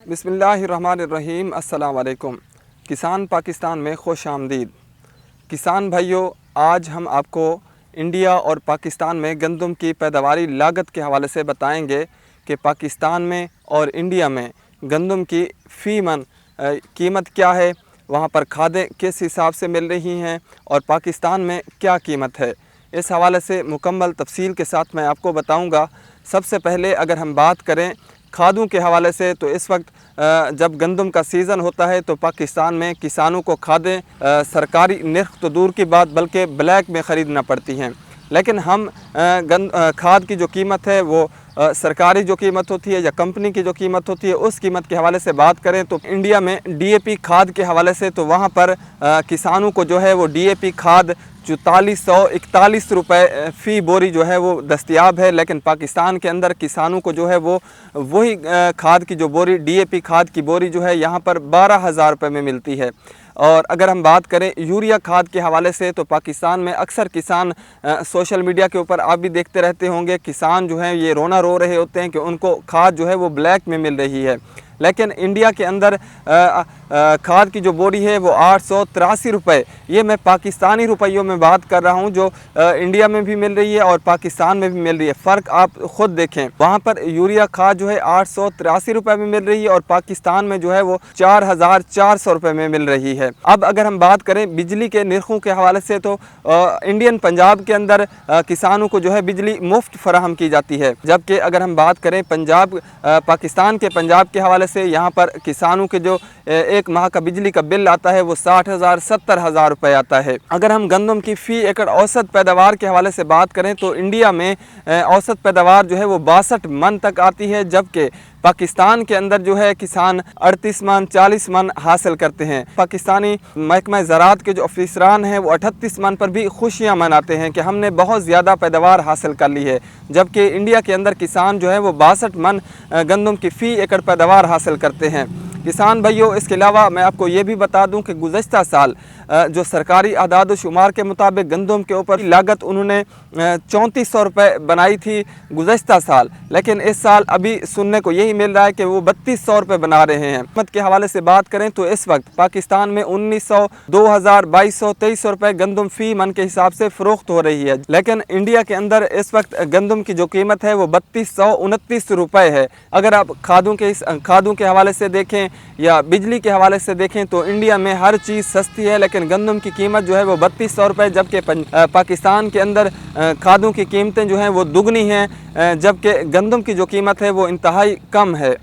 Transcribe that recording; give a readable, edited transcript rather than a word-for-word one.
बिस्मिल्लाहिर्रहमानिर्रहीम। अस्सलाम वालेकुम। किसान पाकिस्तान में खुश आमदीद। किसान भाइयों, आज हम आपको इंडिया और पाकिस्तान में गंदम की पैदावारी लागत के हवाले से बताएंगे कि पाकिस्तान में और इंडिया में गंदम की फ़ी मन कीमत क्या है, वहाँ पर खादें किस हिसाब से मिल रही हैं और पाकिस्तान में क्या कीमत है। इस हवाले से मुकम्मल तफसील के साथ मैं आपको बताऊँगा। सबसे पहले अगर हम बात करें खादों के हवाले से, तो इस वक्त जब गंदम का सीज़न होता है तो पाकिस्तान में किसानों को खादें सरकारी निर्ख तो दूर की बात बल्कि ब्लैक में ख़रीदना पड़ती हैं। लेकिन हम खाद की जो कीमत है वो सरकारी जो कीमत होती है या कंपनी की जो कीमत होती है उस कीमत के हवाले से बात करें तो इंडिया में डीएपी खाद के हवाले से तो वहाँ पर किसानों को जो है वो डीएपी खाद 4441 रुपये फ़ी बोरी जो है वो दस्तयाब है। लेकिन पाकिस्तान के अंदर किसानों को जो है वो वही खाद की जो बोरी डीएपी खाद की बोरी जो है यहाँ पर 12,000 रुपये में मिलती है। और अगर हम बात करें यूरिया खाद के हवाले से तो पाकिस्तान में अक्सर किसान सोशल मीडिया के ऊपर आप भी देखते रहते होंगे, किसान जो हैं ये रोना रो रहे होते हैं कि उनको खाद जो है वो ब्लैक में मिल रही है। लेकिन इंडिया के अंदर खाद की जो बोरी है वो 883 रुपये, ये मैं पाकिस्तानी रुपयों में बात कर रहा हूँ, जो इंडिया में भी मिल रही है और पाकिस्तान में भी मिल रही है। फ़र्क आप ख़ुद देखें, वहाँ पर यूरिया खाद जो है 883 रुपये में मिल रही है और पाकिस्तान में जो है वो 4,400 रुपये में मिल रही है। अब अगर हम बात करें बिजली के निर्खों के हवाले से तो इंडियन पंजाब के अंदर किसानों को जो है बिजली मुफ्त फराहम की जाती है, जबकि अगर हम बात करें पंजाब पाकिस्तान के पंजाब के हवाले से यहाँ पर किसानों के जो एक माह का बिजली का बिल आता है वो 60,000 70,000 रुपये आता है। अगर हम गंदम की फ़ी एकड़ औसत पैदावार के हवाले से बात करें तो इंडिया में औसत पैदावार जो है वो 62 मन तक आती है, जबकि पाकिस्तान के अंदर जो है किसान 38 मन 40 मन हासिल करते हैं। पाकिस्तानी महकमा ज़राअत के जो अफसरान हैं वो 38 मन पर भी खुशियाँ मनाते हैं कि हमने बहुत ज़्यादा पैदावार हासिल कर ली है, जबकि इंडिया के अंदर किसान जो है वो 62 मन गंदम की फ़ी एकड़ पैदावार हासिल करते हैं। किसान भाइयों, इसके अलावा मैं आपको ये भी बता दूं कि गुज़श्ता साल जो सरकारी आदाद शुमार के मुताबिक गंदम के ऊपर लागत उन्होंने 3400 रुपये बनाई थी गुज़श्ता साल, लेकिन इस साल अभी सुनने को यही मिल रहा है कि वो 3200 रुपये बना रहे हैं। कीमत के हवाले से बात करें तो इस वक्त पाकिस्तान में 1900, 2000, 2200, 2300 रुपये गंदम फ़ी मन के हिसाब से फ़रोख्त हो रही है। लेकिन इंडिया के अंदर इस वक्त गंदम की जो कीमत है वो 3229 रुपये है। अगर आप खादों के हवाले से देखें या बिजली के हवाले से देखें तो इंडिया में हर चीज़ सस्ती है, लेकिन गंदम की कीमत जो है वो 3200 रुपये, जबकि पाकिस्तान के अंदर खादों की कीमतें जो हैं वो दुगनी हैं, जबकि गंदम की जो कीमत है वो इंतहाई कम है।